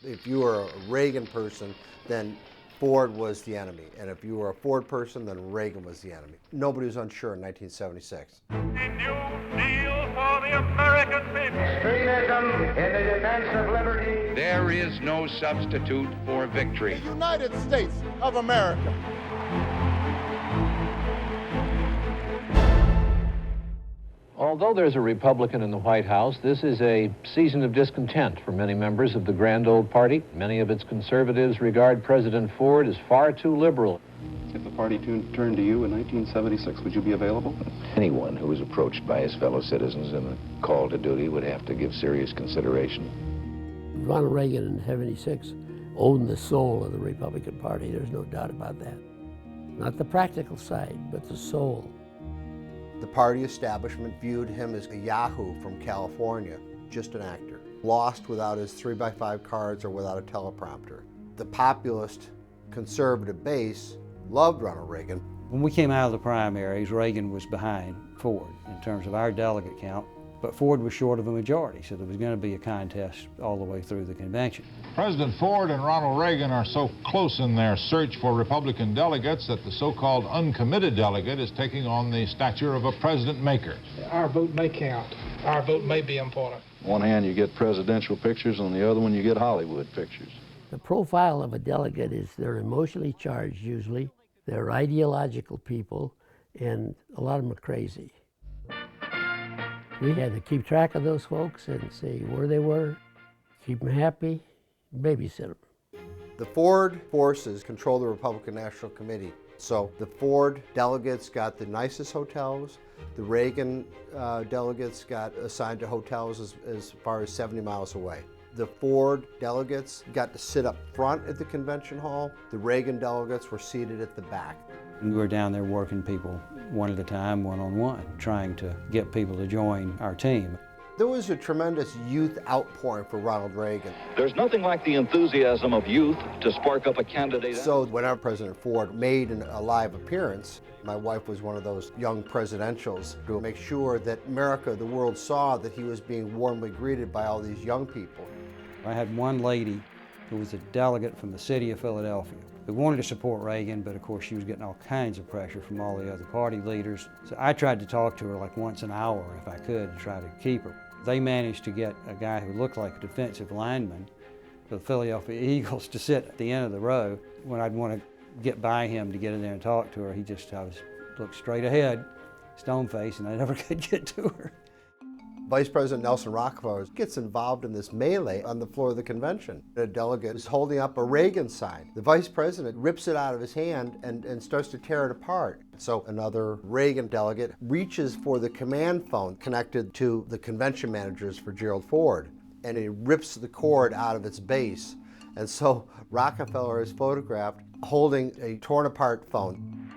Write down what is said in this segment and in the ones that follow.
If you were a Reagan person, then Ford was the enemy. And if you were a Ford person, then Reagan was the enemy. Nobody was unsure in 1976. A new deal for the American people. Extremism in the defense of liberty. There is no substitute for victory. The United States of America. Although there's a Republican in the White House, this is a season of discontent for many members of the grand old party. Many of its conservatives regard President Ford as far too liberal. If the party turned to you in 1976, would you be available? Anyone who was approached by his fellow citizens in a call to duty would have to give serious consideration. Ronald Reagan in 76 owned the soul of the Republican Party. There's no doubt about that. Not the practical side, but the soul. The party establishment viewed him as a yahoo from California, just an actor, lost without his 3x5 cards or without a teleprompter. The populist conservative base loved Ronald Reagan. When we came out of the primaries, Reagan was behind Ford in terms of our delegate count, but Ford was short of a majority, so there was going to be a contest all the way through the convention. President Ford and Ronald Reagan are so close in their search for Republican delegates that the so-called uncommitted delegate is taking on the stature of a president maker. Our vote may count. Our vote may be important. On one hand, you get presidential pictures, on the other one, you get Hollywood pictures. The profile of a delegate is they're emotionally charged usually, they're ideological people, and a lot of them are crazy. We had to keep track of those folks and see where they were, keep them happy, babysit them. The Ford forces control the Republican National Committee. So the Ford delegates got the nicest hotels. The Reagan delegates got assigned to hotels as far as 70 miles away. The Ford delegates got to sit up front at the convention hall. The Reagan delegates were seated at the back. We were down there working people one at a time, one-on-one, trying to get people to join our team. There was a tremendous youth outpouring for Ronald Reagan. There's nothing like the enthusiasm of youth to spark up a candidate. So whenever President Ford made a live appearance, my wife was one of those young presidentials to make sure that America, the world, saw that he was being warmly greeted by all these young people. I had one lady who was a delegate from the city of Philadelphia who wanted to support Reagan, but of course she was getting all kinds of pressure from all the other party leaders. So I tried to talk to her like once an hour if I could to try to keep her. They managed to get a guy who looked like a defensive lineman for the Philadelphia Eagles to sit at the end of the row. When I'd want to get by him to get in there and talk to her, he just looked straight ahead, stone-faced, and I never could get to her. Vice President Nelson Rockefeller gets involved in this melee on the floor of the convention. A delegate is holding up a Reagan sign. The vice president rips it out of his hand and starts to tear it apart. So another Reagan delegate reaches for the command phone connected to the convention managers for Gerald Ford, and he rips the cord out of its base. And so Rockefeller is photographed holding a torn apart phone.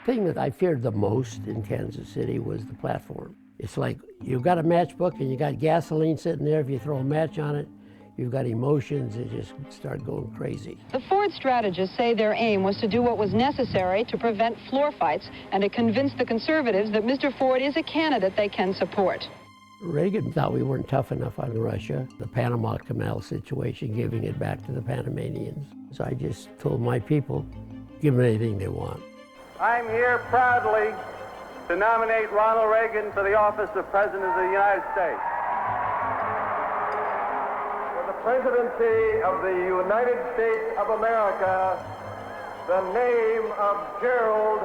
The thing that I feared the most in Kansas City was the platform. It's like you've got a matchbook and you got gasoline sitting there. If you throw a match on it, you've got emotions that just start going crazy. The Ford strategists say their aim was to do what was necessary to prevent floor fights and to convince the conservatives that Mr. Ford is a candidate they can support. Reagan thought we weren't tough enough on Russia, the Panama Canal situation, giving it back to the Panamanians. So I just told my people, give them anything they want. I'm here proudly to nominate Ronald Reagan for the office of President of the United States. For the presidency of the United States of America, the name of Gerald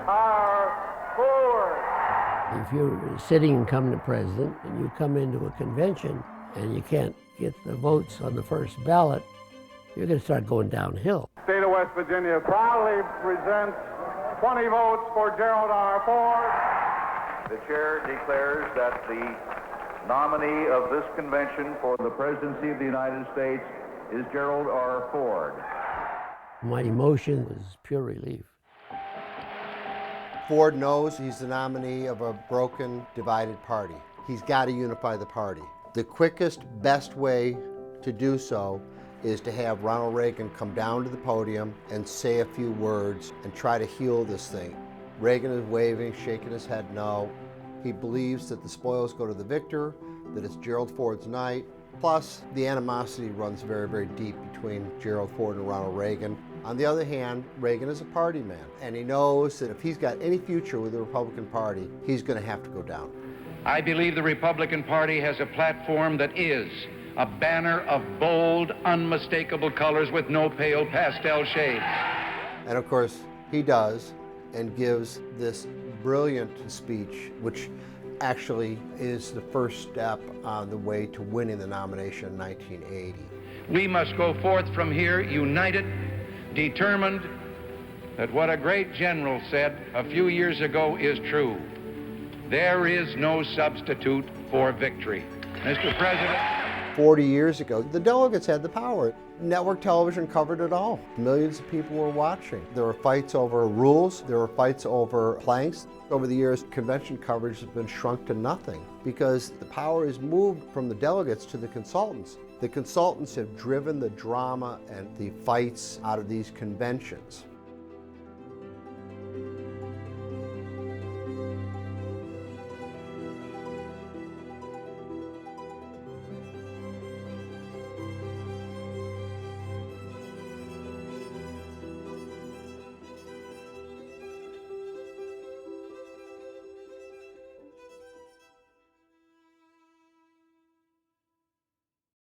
R. Ford. If you're sitting incumbent president and you come into a convention and you can't get the votes on the first ballot, you're going to start going downhill. State of West Virginia proudly presents 20 votes for Gerald R. Ford. The chair declares that the nominee of this convention for the presidency of the United States is Gerald R. Ford. My emotion was pure relief. Ford knows he's the nominee of a broken, divided party. He's got to unify the party. The quickest, best way to do so is to have Ronald Reagan come down to the podium and say a few words and try to heal this thing. Reagan is waving, shaking his head no. He believes that the spoils go to the victor, that it's Gerald Ford's night, Plus, the animosity runs very, very deep between Gerald Ford and Ronald Reagan. On the other hand, Reagan is a party man, and he knows that if he's got any future with the Republican Party, he's going to have to go down. I believe the Republican Party has a platform that is a banner of bold, unmistakable colors with no pale pastel shades. And of course, he does, and gives this brilliant speech, which actually is the first step on the way to winning the nomination in 1980. We must go forth from here united, determined that what a great general said a few years ago is true. There is no substitute for victory. Mr. President. 40 years ago, the delegates had the power. Network television covered it all. Millions of people were watching. There were fights over rules. There were fights over planks. Over the years, convention coverage has been shrunk to nothing because the power is moved from the delegates to the consultants. The consultants have driven the drama and the fights out of these conventions.